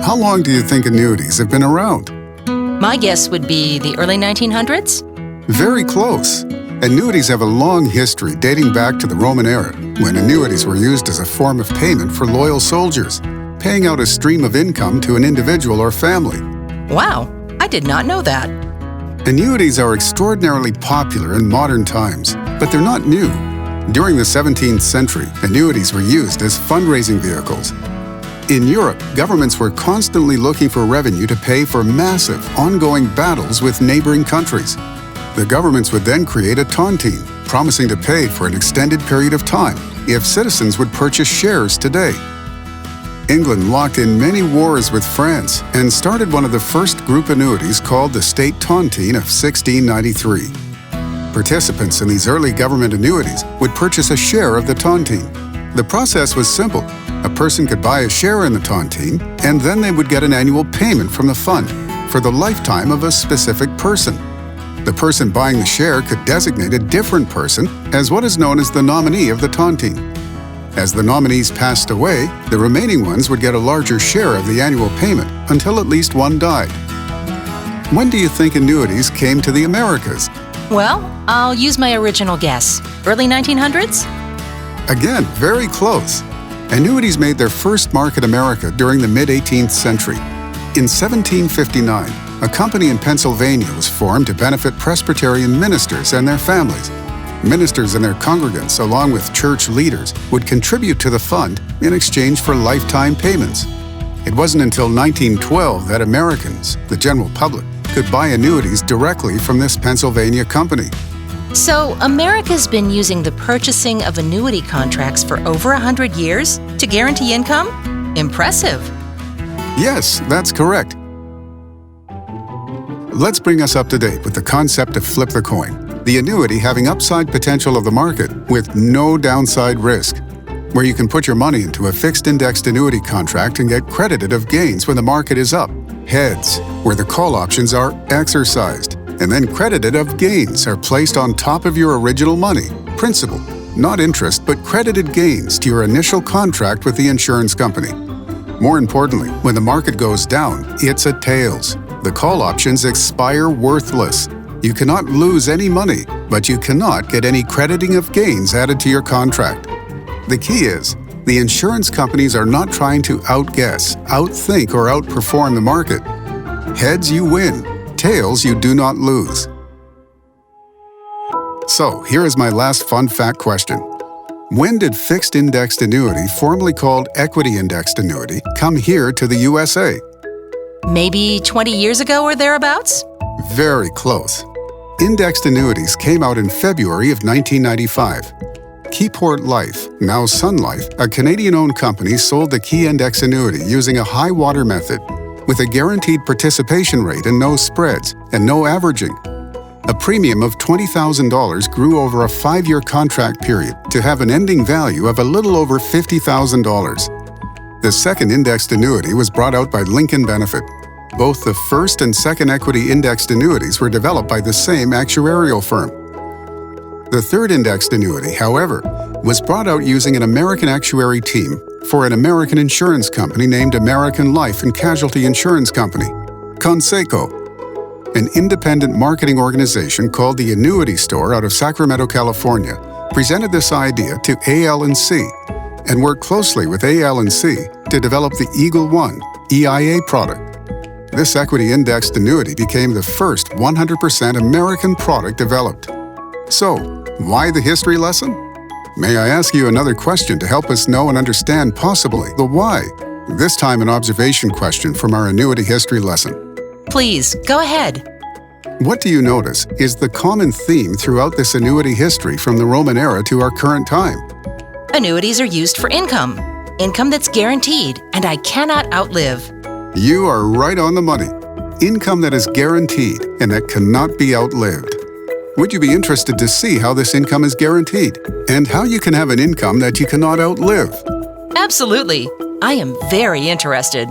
How long do you think annuities have been around? My guess would be the early 1900s? Very close. Annuities have a long history dating back to the Roman era, when annuities were used as a form of payment for loyal soldiers, paying out a stream of income to an individual or family. Wow, I did not know that. Annuities are extraordinarily popular in modern times, but they're not new. During the 17th century, annuities were used as fundraising vehicles. In Europe, governments were constantly looking for revenue to pay for massive, ongoing battles with neighboring countries. The governments would then create a tontine, promising to pay for an extended period of time if citizens would purchase shares today. England locked in many wars with France and started one of the first group annuities called the State Tontine of 1693. Participants in these early government annuities would purchase a share of the tontine. The process was simple. A person could buy a share in the tontine, and then they would get an annual payment from the fund for the lifetime of a specific person. The person buying the share could designate a different person as what is known as the nominee of the tontine. As the nominees passed away, the remaining ones would get a larger share of the annual payment until at least one died. When do you think annuities came to the Americas? Well, I'll use my original guess. Early 1900s? Again, very close. Annuities made their first mark in America during the mid-18th century. In 1759, a company in Pennsylvania was formed to benefit Presbyterian ministers and their families. Ministers and their congregants, along with church leaders, would contribute to the fund in exchange for lifetime payments. It wasn't until 1912 that Americans, the general public, could buy annuities directly from this Pennsylvania company. So, America's been using the purchasing of annuity contracts for over 100 years to guarantee income? Impressive. Yes, that's correct. Let's bring us up to date with the concept of flip the coin, the annuity having upside potential of the market with no downside risk, where you can put your money into a fixed indexed annuity contract and get credited of gains when the market is up. Heads, where the call options are exercised, and then credited of gains are placed on top of your original money, principal, not interest, but credited gains to your initial contract with the insurance company. More importantly, when the market goes down, it's a tails. The call options expire worthless. You cannot lose any money, but you cannot get any crediting of gains added to your contract. The key is, the insurance companies are not trying to outguess, outthink, or outperform the market. Heads, you win. Tails, you do not lose. So, here is my last fun fact question. When did fixed indexed annuity, formerly called equity indexed annuity, come here to the USA? Maybe 20 years ago or thereabouts? Very close. Indexed annuities came out in February of 1995. Keyport Life, now Sun Life, a Canadian-owned company, sold the key index annuity using a high water method, with a guaranteed participation rate and no spreads, and no averaging. A premium of $20,000 grew over a 5-year contract period to have an ending value of a little over $50,000. The second indexed annuity was brought out by Lincoln Benefit. Both the first and second equity indexed annuities were developed by the same actuarial firm. The third indexed annuity, however, was brought out using an American actuary team for an American insurance company named American Life and Casualty Insurance Company, Conseco. An independent marketing organization called the Annuity Store out of Sacramento, California, presented this idea to AL&C and worked closely with AL&C to develop the Eagle One EIA product. This equity indexed annuity became the first 100% American product developed. So, why the history lesson? May I ask you another question to help us know and understand possibly the why? This time an observation question from our annuity history lesson. Please, go ahead. What do you notice is the common theme throughout this annuity history from the Roman era to our current time? Annuities are used for income. Income that's guaranteed, and I cannot outlive. You are right on the money. Income that is guaranteed and that cannot be outlived. Would you be interested to see how this income is guaranteed and how you can have an income that you cannot outlive? Absolutely. I am very interested.